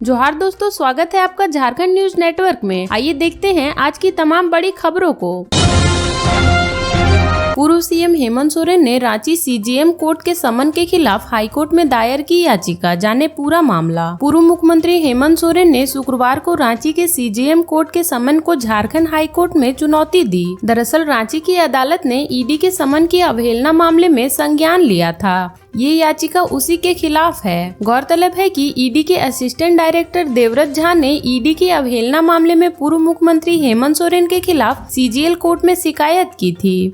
जोहार दोस्तों, स्वागत है आपका झारखंड न्यूज नेटवर्क में। आइए देखते हैं आज की तमाम बड़ी खबरों को। पूर्व सीएम हेमंत सोरेन ने रांची सीजेएम कोर्ट के समन के खिलाफ हाईकोर्ट में दायर की याचिका, जाने पूरा मामला। पूर्व मुख्यमंत्री हेमंत सोरेन ने शुक्रवार को रांची के सीजेएम कोर्ट के समन को झारखंड हाईकोर्ट में चुनौती दी। दरअसल रांची की अदालत ने ईडी के समन की अवहेलना मामले में संज्ञान लिया था। ये याचिका उसी के खिलाफ है। गौरतलब है कि ईडी के असिस्टेंट डायरेक्टर देवव्रत झा ने ईडी की अवहेलना मामले में पूर्व मुख्यमंत्री हेमंत सोरेन के खिलाफ सीजीएल कोर्ट में शिकायत की थी।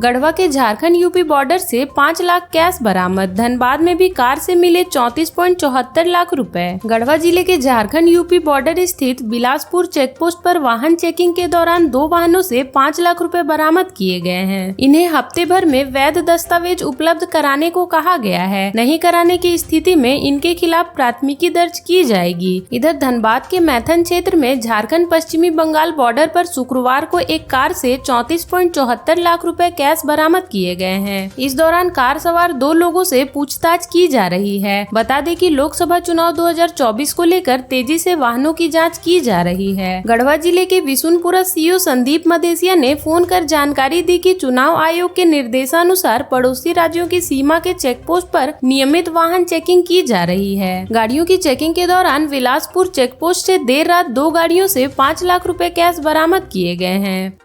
गढ़वा के झारखंड यूपी बॉर्डर से 5 लाख कैश बरामद। धनबाद में भी कार से मिले 34.74 लाख रुपए। गढ़वा जिले के झारखंड यूपी बॉर्डर स्थित बिलासपुर चेकपोस्ट पर वाहन चेकिंग के दौरान 2 वाहनों से 5 लाख रुपए बरामद किए गए हैं। इन्हें हफ्ते भर में वैध दस्तावेज उपलब्ध कराने को कहा गया है। नहीं कराने की स्थिति में इनके खिलाफ प्राथमिकी दर्ज की जाएगी। इधर धनबाद के मैथन क्षेत्र में झारखंड पश्चिमी बंगाल बॉर्डर पर शुक्रवार को एक कार से 34.74 लाख रुपए कैश बरामद किए गए हैं। इस दौरान कार सवार 2 लोगों से पूछताछ की जा रही है। बता दें कि लोकसभा चुनाव 2024 को लेकर तेजी से वाहनों की जांच की जा रही है। गढ़वा जिले के विशुनपुरा सीओ संदीप मदेसिया ने फोन कर जानकारी दी कि चुनाव आयोग के निर्देशानुसार पड़ोसी राज्यों की सीमा के चेकपोस्ट पर नियमित वाहन चेकिंग की जा रही है। गाड़ियों की चेकिंग के दौरान बिलासपुर चेकपोस्ट से देर रात 2 गाड़ियों से 5 लाख रुपए कैश बरामद किए गए हैं।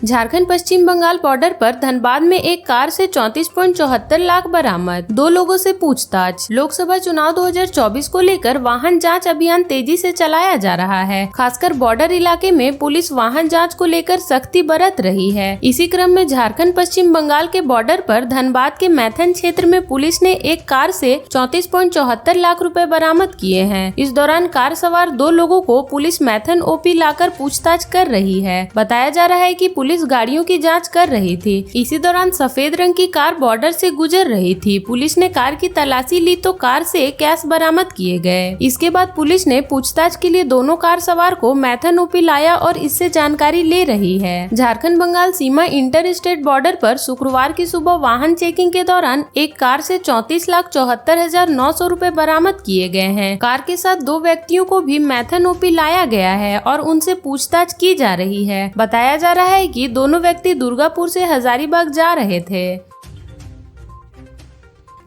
झारखंड पश्चिम बंगाल बॉर्डर पर धनबाद में एक कार से 34.74 लाख बरामद। 2 लोगों से पूछताछ। लोकसभा चुनाव 2024 को लेकर वाहन जांच अभियान तेजी से चलाया जा रहा है। खासकर बॉर्डर इलाके में पुलिस वाहन जांच को लेकर सख्ती बरत रही है। इसी क्रम में झारखंड पश्चिम बंगाल के बॉर्डर पर धनबाद के मैथन क्षेत्र में पुलिस ने एक कार से 34.74 लाख रुपए बरामद किए हैं। इस दौरान कार सवार 2 लोगों को पुलिस मैथन ओपी लाकर पूछताछ कर रही है। बताया जा रहा है कि पुलिस गाड़ियों की जांच कर रही थी। इसी दौरान सफेद रंग की कार बॉर्डर से गुजर रही थी। पुलिस ने कार की तलाशी ली तो कार से कैश बरामद किए गए। इसके बाद पुलिस ने पूछताछ के लिए दोनों कार सवार को मैथन ओपी लाया और इससे जानकारी ले रही है। झारखंड बंगाल सीमा इंटर स्टेट बॉर्डर पर शुक्रवार की सुबह वाहन चेकिंग के दौरान एक कार से 34,74,900 रुपए बरामद किए गए हैं। कार के साथ 2 व्यक्तियों को भी मैथन ओपी लाया गया है और उनसे पूछताछ की जा रही है। बताया जा रहा है कि दोनों व्यक्ति दुर्गापुर से हजारीबाग जा रहे थे।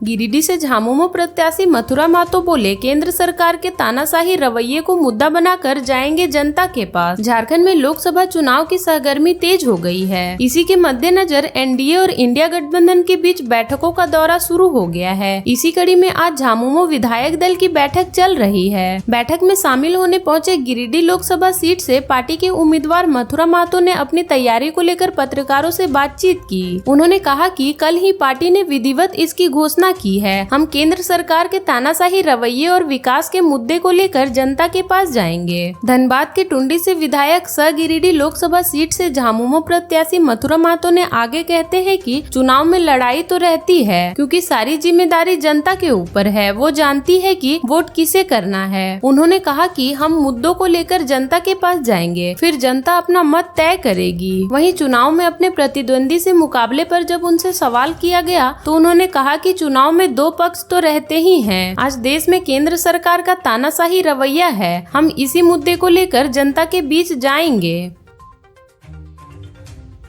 गिरिडीह से झामुमो प्रत्याशी मथुरा महतो बोले, केंद्र सरकार के तानाशाही रवैये को मुद्दा बनाकर जाएंगे जनता के पास। झारखंड में लोकसभा चुनाव की सरगर्मी तेज हो गई है। इसी के मद्देनजर एनडीए और इंडिया गठबंधन के बीच बैठकों का दौरा शुरू हो गया है। इसी कड़ी में आज झामुमो विधायक दल की बैठक चल रही है। बैठक में शामिल होने पहुंचे गिरिडीह लोकसभा सीट से पार्टी के उम्मीदवार मथुरा महतो ने अपनी तैयारी को लेकर पत्रकारों से बातचीत की। उन्होंने कहा कि कल ही पार्टी ने विधिवत इसकी घोषणा की है। हम केंद्र सरकार के तानाशाही रवैये और विकास के मुद्दे को लेकर जनता के पास जाएंगे। धनबाद के टुंडी से विधायक सह गिरिडीह लोकसभा सीट से झामुमो प्रत्याशी मथुरा महतो ने आगे कहते हैं कि चुनाव में लड़ाई तो रहती है, क्योंकि सारी जिम्मेदारी जनता के ऊपर है। वो जानती है कि वोट किसे करना है। उन्होंने कहा कि हम मुद्दों को लेकर जनता के पास जाएंगे, फिर जनता अपना मत तय करेगी। वहीं चुनाव में अपने प्रतिद्वंदी से मुकाबले पर जब उनसे सवाल किया गया तो उन्होंने कहा कि चुनाव में 2 पक्ष तो रहते ही हैं। आज देश में केंद्र सरकार का तानाशाही रवैया है। हम इसी मुद्दे को लेकर जनता के बीच जाएंगे।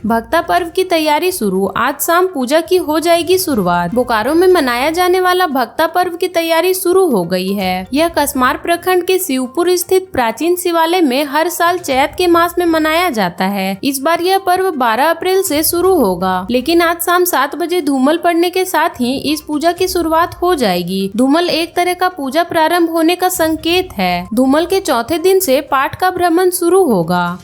भक्ता पर्व की तैयारी शुरू। आज शाम पूजा की हो जाएगी शुरुआत। बोकारो में मनाया जाने वाला भक्ता पर्व की तैयारी शुरू हो गई है। यह कसमार प्रखंड के शिवपुर स्थित प्राचीन शिवालय में हर साल चैत के मास में मनाया जाता है। इस बार यह पर्व 12 अप्रैल से शुरू होगा, लेकिन आज शाम 7 बजे धूमल पड़ने के साथ ही इस पूजा की शुरुआत हो जाएगी। धूमल एक तरह का पूजा प्रारंभ होने का संकेत है। धूमल के चौथे दिन से पाठ का भ्रमण शुरू होगा।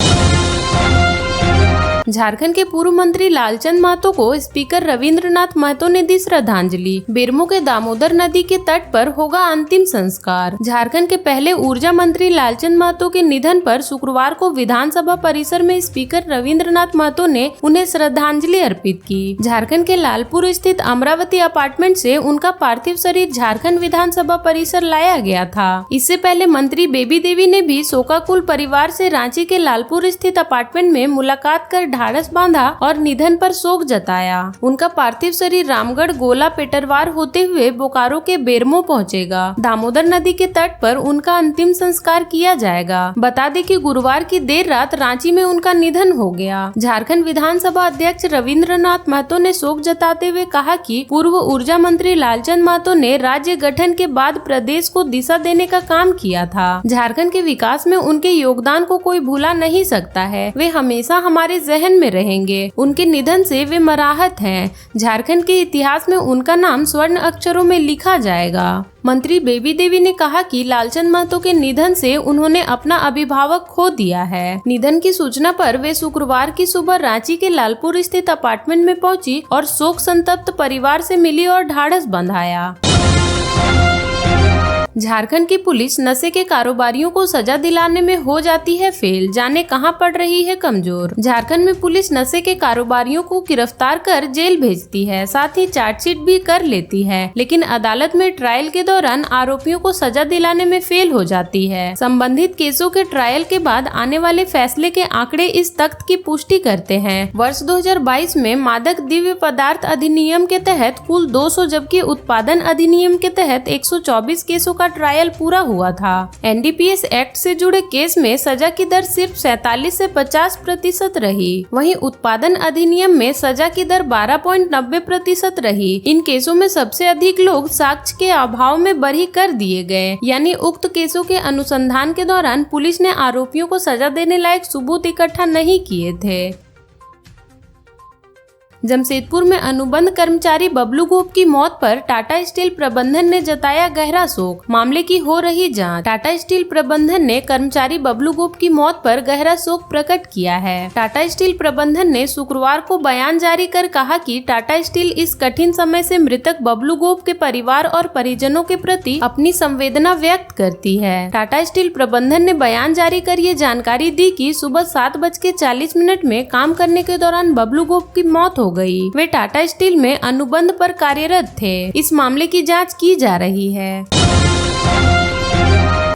झारखंड के पूर्व मंत्री लालचंद महतो को स्पीकर रविंद्रनाथ महतो ने दी श्रद्धांजलि। बेरमो के दामोदर नदी के तट पर होगा अंतिम संस्कार। झारखंड के पहले ऊर्जा मंत्री लालचंद महतो के निधन पर शुक्रवार को विधानसभा परिसर में स्पीकर रविंद्रनाथ महतो ने उन्हें श्रद्धांजलि अर्पित की। झारखंड के लालपुर स्थित अमरावती अपार्टमेंट से उनका पार्थिव शरीर झारखंड विधानसभा परिसर लाया गया था। इससे पहले मंत्री बेबी देवी ने भी शोकाकुल परिवार से रांची के लालपुर स्थित अपार्टमेंट में मुलाकात कर ढाढ़स बांधा और निधन पर शोक जताया। उनका पार्थिव शरीर रामगढ़ गोला पेटरवार होते हुए बोकारो के बेरमो पहुंचेगा। दामोदर नदी के तट पर उनका अंतिम संस्कार किया जाएगा। बता दें कि गुरुवार की देर रात रांची में उनका निधन हो गया। झारखंड विधानसभा अध्यक्ष रविंद्रनाथ महतो ने शोक जताते हुए कहा कि पूर्व ऊर्जा मंत्री लालचंद महतो ने राज्य गठन के बाद प्रदेश को दिशा देने का काम किया था। झारखंड के विकास में उनके योगदान को कोई भुला नहीं सकता है। वे हमेशा हमारे जहन में रहेंगे। उनके निधन से वे मराहत हैं। झारखंड के इतिहास में उनका नाम स्वर्ण अक्षरों में लिखा जाएगा। मंत्री बेबी देवी ने कहा कि लालचंद महतो के निधन से उन्होंने अपना अभिभावक खो दिया है। निधन की सूचना पर वे शुक्रवार की सुबह रांची के लालपुर स्थित अपार्टमेंट में पहुंची और शोक संतप्त परिवार से मिली और ढाढ़स बंधाया। झारखंड की पुलिस नशे के कारोबारियों को सजा दिलाने में हो जाती है फेल, जाने कहां पड़ रही है कमजोर। झारखंड में पुलिस नशे के कारोबारियों को गिरफ्तार कर जेल भेजती है, साथ ही चार्जशीट भी कर लेती है, लेकिन अदालत में ट्रायल के दौरान आरोपियों को सजा दिलाने में फेल हो जाती है। संबंधित केसों के ट्रायल के बाद आने वाले फैसले के आंकड़े इस तथ्य की पुष्टि करते हैं। वर्ष 2022 में मादक द्रव्य पदार्थ अधिनियम के तहत कुल 200 जबकि उत्पादन अधिनियम के तहत 124 केसों का ट्रायल पूरा हुआ था। एनडीपीएस एक्ट से जुड़े केस में सजा की दर सिर्फ 47 से 50% रही। वहीं उत्पादन अधिनियम में सजा की दर 12.90% रही। इन केसों में सबसे अधिक लोग साक्ष्य के अभाव में बरी कर दिए गए, यानी उक्त केसों के अनुसंधान के दौरान पुलिस ने आरोपियों को सजा देने लायक सबूत इकट्ठा नहीं किए थे। जमशेदपुर में अनुबंध कर्मचारी बबलू गोप की मौत पर टाटा स्टील प्रबंधन ने जताया गहरा शोक। मामले की हो रही जांच। टाटा स्टील प्रबंधन ने कर्मचारी बबलू गोप की मौत पर गहरा शोक प्रकट किया है। टाटा स्टील प्रबंधन ने शुक्रवार को बयान जारी कर कहा कि टाटा स्टील इस कठिन समय से मृतक बबलू गोप के परिवार और परिजनों के प्रति अपनी संवेदना व्यक्त करती है। टाटा स्टील प्रबंधन ने बयान जारी कर ये जानकारी दी कि सुबह 7:40 में काम करने के दौरान बबलू गोप की मौत हो गई। वे टाटा स्टील में अनुबंध पर कार्यरत थे। इस मामले की जांच की जा रही है।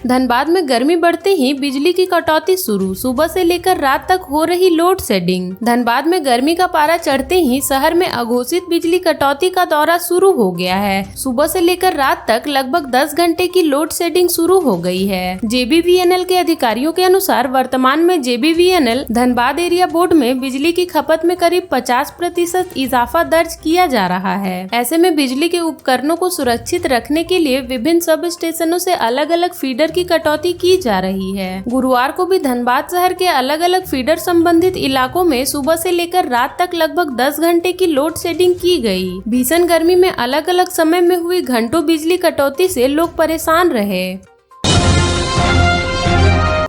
धनबाद में गर्मी बढ़ते ही बिजली की कटौती शुरू। सुबह से लेकर रात तक हो रही लोड शेडिंग। धनबाद में गर्मी का पारा चढ़ते ही शहर में अघोषित बिजली कटौती का दौरा शुरू हो गया है। सुबह से लेकर रात तक लगभग 10 घंटे की लोड शेडिंग शुरू हो गई है। जेबीवीएनएल के अधिकारियों के अनुसार वर्तमान में जेबीवीएनएल धनबाद एरिया बोर्ड में बिजली की खपत में करीब 50% इजाफा दर्ज किया जा रहा है। ऐसे में बिजली के उपकरणों को सुरक्षित रखने के लिए विभिन्न सब स्टेशनों से अलग अलग फीडर की कटौती की जा रही है। गुरुवार को भी धनबाद शहर के अलग अलग फीडर संबंधित इलाकों में सुबह से लेकर रात तक लगभग 10 घंटे की लोड शेडिंग की गई। भीषण गर्मी में अलग अलग समय में हुई घंटों बिजली कटौती से लोग परेशान रहे।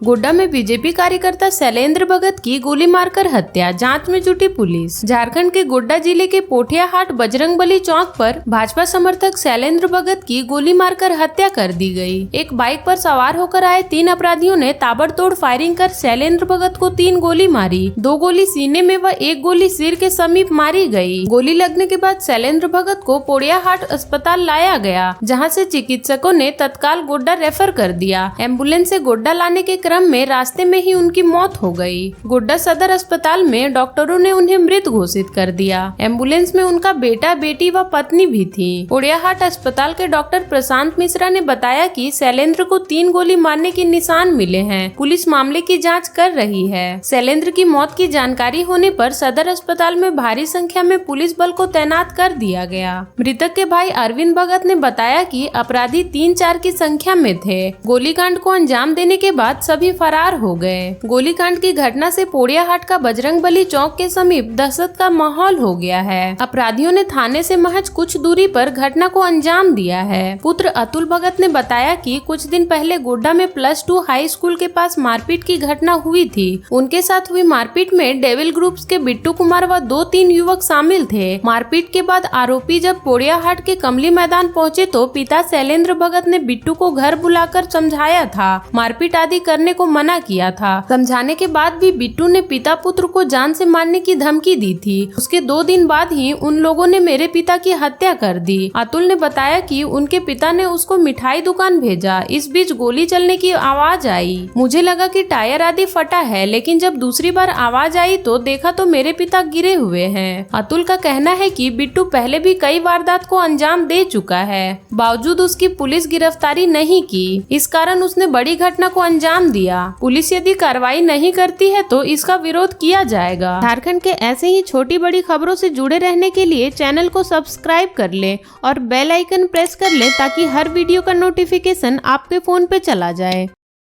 गोड्डा में बीजेपी कार्यकर्ता शैलेंद्र भगत की गोली मारकर हत्या, जांच में जुटी पुलिस। झारखंड के गोड्डा जिले के पोठियाहाट बजरंगबली चौक पर भाजपा समर्थक शैलेंद्र भगत की गोली मारकर हत्या कर दी गई। एक बाइक पर सवार होकर आए 3 अपराधियों ने ताबड़तोड़ फायरिंग कर शैलेंद्र भगत को 3 गोली मारी। 2 गोली सीने में व 1 गोली सिर के समीप मारी गई। गोली लगने के बाद शैलेंद्र भगत को पोड़ियाहाट अस्पताल लाया गया, जहाँ से चिकित्सकों ने तत्काल गोड्डा रेफर कर दिया। एम्बुलेंस से गोड्डा लाने के क्रम में रास्ते में ही उनकी मौत हो गई। गोड्डा सदर अस्पताल में डॉक्टरों ने उन्हें मृत घोषित कर दिया। एम्बुलेंस में उनका बेटा, बेटी व पत्नी भी थी। पोड़ियाहाट अस्पताल के डॉक्टर प्रशांत मिश्रा ने बताया कि शैलेंद्र को 3 गोली मारने के निशान मिले हैं। पुलिस मामले की जांच कर रही है। शैलेंद्र की मौत की जानकारी होने पर सदर अस्पताल में भारी संख्या में पुलिस बल को तैनात कर दिया गया। मृतक के भाई अरविंद भगत ने बताया कि अपराधी 3-4 की संख्या में थे। गोलीकांड को अंजाम देने के बाद सभी फरार हो गए। गोलीकांड की घटना से पोड़ियाहाट का बजरंगबली चौक के समीप दहशत का माहौल हो गया है। अपराधियों ने थाने से महज कुछ दूरी पर घटना को अंजाम दिया है। पुत्र अतुल भगत ने बताया कि कुछ दिन पहले गोड्डा में +2 हाई स्कूल के पास मारपीट की घटना हुई थी। उनके साथ हुई मारपीट में डेविल ग्रुप्स के बिट्टू कुमार व 2-3 युवक शामिल थे। मारपीट के बाद आरोपी जब पोड़ियाहाट के कमली मैदान पहुँचे तो पिता शैलेंद्र भगत ने बिट्टू को घर बुलाकर समझाया था। मारपीट आदि करने करने को मना किया था। समझाने के बाद भी बिट्टू ने पिता पुत्र को जान से मारने की धमकी दी थी। उसके 2 दिन बाद ही उन लोगों ने मेरे पिता की हत्या कर दी। अतुल ने बताया कि उनके पिता ने उसको मिठाई दुकान भेजा। इस बीच गोली चलने की आवाज आई। मुझे लगा कि टायर आदि फटा है, लेकिन जब दूसरी बार आवाज आई तो देखा तो मेरे पिता गिरे हुए हैं। अतुल का कहना है कि बिट्टू पहले भी कई वारदात को अंजाम दे चुका है, बावजूद उसकी पुलिस गिरफ्तारी नहीं की। इस कारण उसने बड़ी घटना को अंजाम दिया। पुलिस यदि कार्रवाई नहीं करती है तो इसका विरोध किया जाएगा। झारखंड के ऐसे ही छोटी बड़ी खबरों से जुड़े रहने के लिए चैनल को सब्सक्राइब कर ले और बेल आइकन प्रेस कर ले ताकि हर वीडियो का नोटिफिकेशन आपके फोन पे चला जाए।